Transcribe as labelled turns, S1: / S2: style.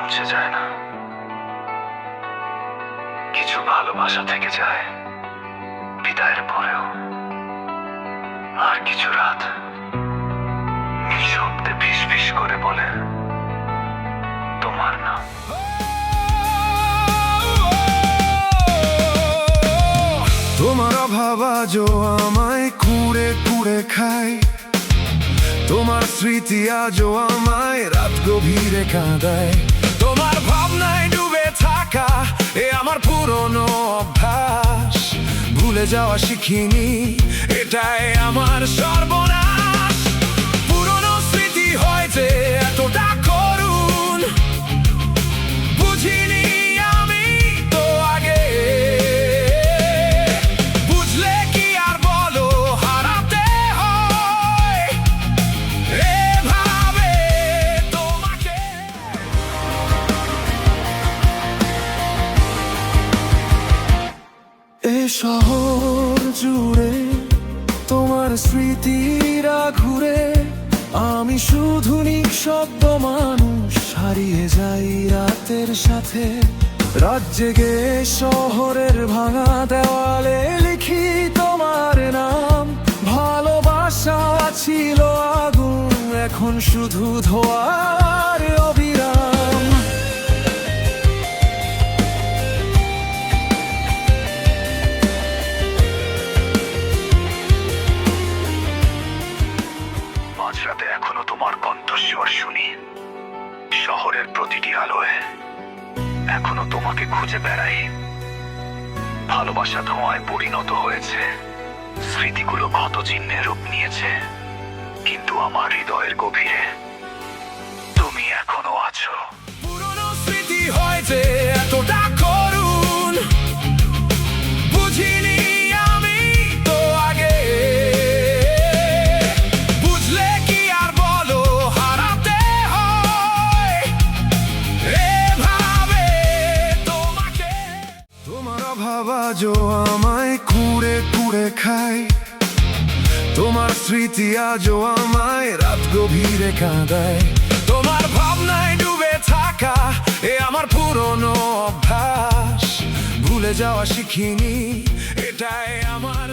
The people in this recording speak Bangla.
S1: মুছে যায় না, কিছু ভালোবাসা থেকে যায় বিদায়ের পরেও। আর কিছু রাত নিঃশব্দে ফিস ফিস করে বলে তোমার নাম।
S2: তোমার অভাব আজও আমায় কুড়ে কুড়ে খায়, তোমার স্মৃতি আজও আমায় রাত গভীরে কাঁদায়। তোমার ভাবনায় ডুবে থাকা এ আমার পুরনো অভ্যাস, ভুলে যাওয়া শিখিনি এটাই আমার সর্বনাশ। পুরনো স্মৃতি হয় যে এতটা করুণ, বুঝিনি আমি তো আগে। বুঝলে কি আর বলো হারাতে হয় এভাবে তোমাকে। এ শহর জুড়ে তোমার স্মৃতিরা ঘুরে, আমি শুধু নিঃশব্দ মানুষ হারিয়ে যাই রাতের সাথে। রাত জেগে শহরের ভাঙা দেওয়ালে লিখি তোমার নাম। ভালোবাসা ছিল আগুন, এখন শুধু ধোঁয়ার অবিরাম।
S1: মাঝরাতে এখনো তোমার কণ্ঠস্বর শুনি শহরের প্রতিটি আলোয়, এখনো তোমাকে খুঁজে বেড়াই। ভালোবাসা ধোঁয়ায় পরিণত হয়েছে, স্মৃতিগুলো ক্ষত চিহ্নের রূপ নিয়েছে, কিন্তু আমার হৃদয়ের গভীরে তুমি এখনো আছো।
S2: পুরনো স্মৃতি হয় যে এতটা করুণ, বুঝিনি আমি তো আগে। বুঝলে কি আর বলো হারাতে হয় এভাবে তোমাকে। তোমার অভাব আজও আমায় কুড়ে কুড়ে খায়, তোমার স্মৃতি আজও আমায় রাত গভীরে কাঁদায়। তোমার ভাবনায় ডুবে থাকা এ আমার পুরনো অভ্যাস, ভুলে যাওয়া শিখিনি এটাই আমার